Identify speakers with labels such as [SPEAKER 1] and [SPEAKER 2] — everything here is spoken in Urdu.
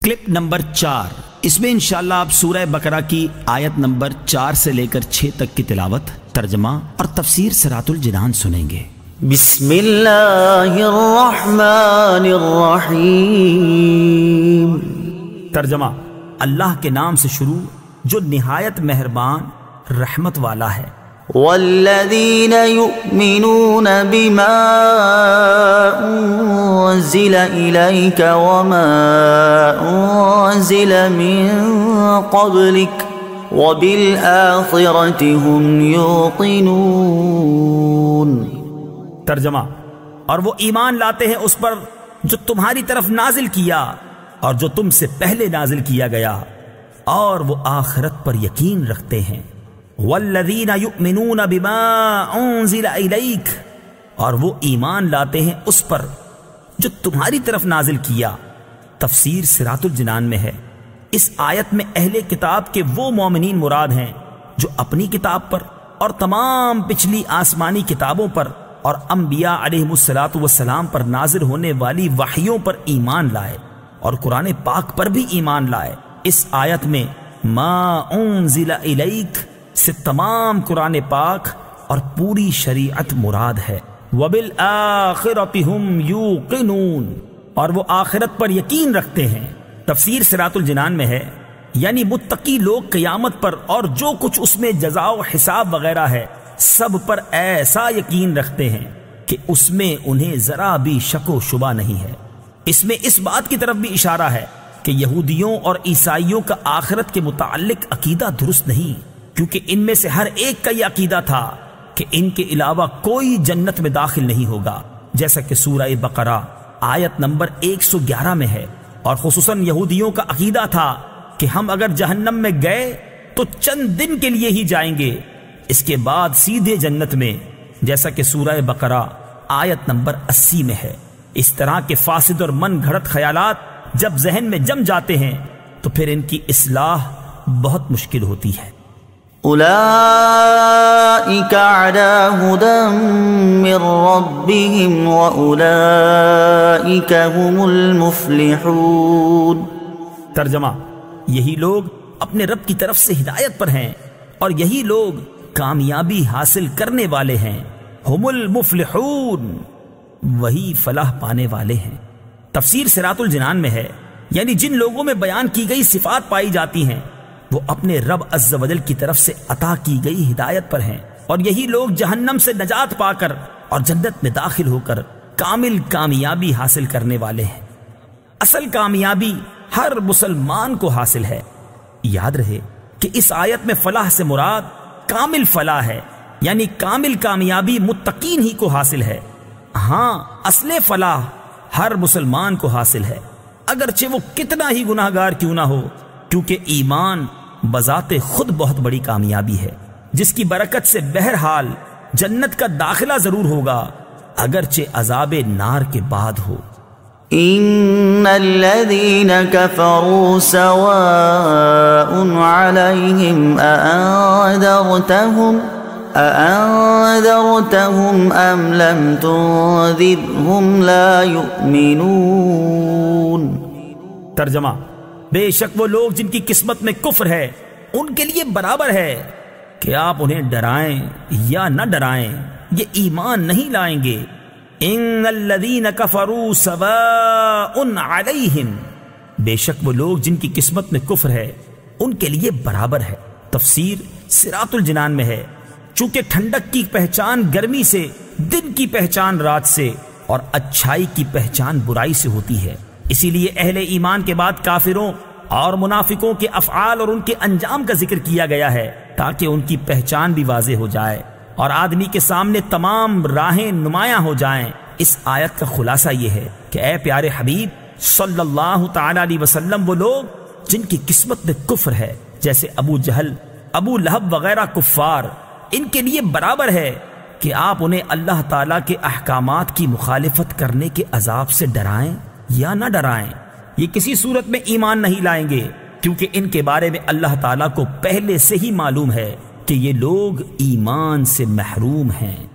[SPEAKER 1] کلپ نمبر 4، اس میں انشاءاللہ آپ سورہ بقرہ کی آیت نمبر 4 سے لے کر 6 تک کی تلاوت، ترجمہ اور تفسیر صراط الجنان سنیں گے۔
[SPEAKER 2] بسم اللہ الرحمن الرحیم۔
[SPEAKER 1] ترجمہ: اللہ کے نام سے شروع جو نہایت مہربان رحمت والا ہے۔
[SPEAKER 2] والذین یؤمنون بما انزل الیک وما انزل من قبلک وبالآخرۃ هم یوقنون۔
[SPEAKER 1] ترجمہ: اور وہ ایمان لاتے ہیں اس پر جو تمہاری طرف نازل کیا اور جو تم سے پہلے نازل کیا گیا، اور وہ آخرت پر یقین رکھتے ہیں۔ والذین یؤمنون بما انزل الیک، اور وہ ایمان لاتے ہیں اس پر جو تمہاری طرف نازل کیا۔ تفسیر صراط الجنان میں ہے، اس آیت میں اہل کتاب کے وہ مومنین مراد ہیں جو اپنی کتاب پر اور تمام پچھلی آسمانی کتابوں پر اور انبیاء علیہم السلام پر نازل ہونے والی وحیوں پر ایمان لائے اور قرآن پاک پر بھی ایمان لائے۔ اس آیت میں ما انزل الیک سے تمام قرآن پاک اور پوری شریعت مراد ہے۔ وبالآخرۃ هم یوقنون، اور وہ آخرت پر یقین رکھتے ہیں۔ تفسیر صراط الجنان میں ہے، یعنی متقی لوگ قیامت پر اور جو کچھ اس میں جزا و حساب وغیرہ ہے سب پر ایسا یقین رکھتے ہیں کہ اس میں انہیں ذرا بھی شک و شبہ نہیں ہے۔ اس میں اس بات کی طرف بھی اشارہ ہے کہ یہودیوں اور عیسائیوں کا آخرت کے متعلق عقیدہ درست نہیں، کیونکہ ان میں سے ہر ایک کا یہ عقیدہ تھا کہ ان کے علاوہ کوئی جنت میں داخل نہیں ہوگا، جیسا کہ سورہ بقرہ آیت نمبر 111 میں ہے۔ اور خصوصاً یہودیوں کا عقیدہ تھا کہ ہم اگر جہنم میں گئے تو چند دن کے لیے ہی جائیں گے، اس کے بعد سیدھے جنت میں، جیسا کہ سورہ بقرہ آیت نمبر 80 میں ہے۔ اس طرح کے فاسد اور من گھڑت خیالات جب ذہن میں جم جاتے ہیں تو پھر ان کی اصلاح بہت مشکل ہوتی ہے۔
[SPEAKER 2] اولئک علی ھدی من ربہم واولئک ھم المفلحون۔
[SPEAKER 1] ترجمہ: یہی لوگ اپنے رب کی طرف سے ہدایت پر ہیں اور یہی لوگ کامیابی حاصل کرنے والے ہیں۔ ہم المفلحون، وہی فلاح پانے والے ہیں۔ تفسیر صراط الجنان میں ہے، یعنی جن لوگوں میں بیان کی گئی صفات پائی جاتی ہیں وہ اپنے رب عز و جل کی طرف سے عطا کی گئی ہدایت پر ہیں، اور یہی لوگ جہنم سے نجات پا کر اور جنت میں داخل ہو کر کامل کامیابی حاصل کرنے والے ہیں۔ اصل کامیابی ہر مسلمان کو حاصل ہے۔ یاد رہے کہ اس آیت میں فلاح سے مراد کامل فلاح ہے، یعنی کامل کامیابی متقین ہی کو حاصل ہے۔ ہاں، اصل فلاح ہر مسلمان کو حاصل ہے، اگرچہ وہ کتنا ہی گناہ گار کیوں نہ ہو، کیونکہ ایمان بذات خود بہت بڑی کامیابی ہے، جس کی برکت سے بہرحال جنت کا داخلہ ضرور ہوگا، اگرچہ عذاب نار کے بعد ہو۔
[SPEAKER 2] ان الذین کفروا سواء علیہم اانذرتہم ام لم تنذرہم لا یؤمنون۔
[SPEAKER 1] ترجمہ: بے شک وہ لوگ جن کی قسمت میں کفر ہے ان کے لیے برابر ہے کہ آپ انہیں ڈرائیں یا نہ ڈرائیں، یہ ایمان نہیں لائیں گے۔ ان الذین کفروا سواء علیہم، بے شک وہ لوگ جن کی قسمت میں کفر ہے ان کے لیے برابر ہے۔ تفسیر صراط الجنان میں ہے، چونکہ ٹھنڈک کی پہچان گرمی سے، دن کی پہچان رات سے، اور اچھائی کی پہچان برائی سے ہوتی ہے، اسی لیے اہل ایمان کے بعد کافروں اور منافقوں کے افعال اور ان کے انجام کا ذکر کیا گیا ہے تاکہ ان کی پہچان بھی واضح ہو جائے اور آدمی کے سامنے تمام راہیں نمایاں ہو جائیں۔ اس آیت کا خلاصہ یہ ہے کہ اے پیارے حبیب صلی اللہ تعالی علیہ وسلم، وہ لوگ جن کی قسمت میں کفر ہے جیسے ابو جہل، ابو لہب وغیرہ کفار، ان کے لیے برابر ہے کہ آپ انہیں اللہ تعالیٰ کے احکامات کی مخالفت کرنے کے عذاب سے ڈرائیں یا نہ ڈرائیں۔ یہ کسی صورت میں ایمان نہیں لائیں گے، کیونکہ ان کے بارے میں اللہ تعالیٰ کو پہلے سے ہی معلوم ہے کہ یہ لوگ ایمان سے محروم ہیں۔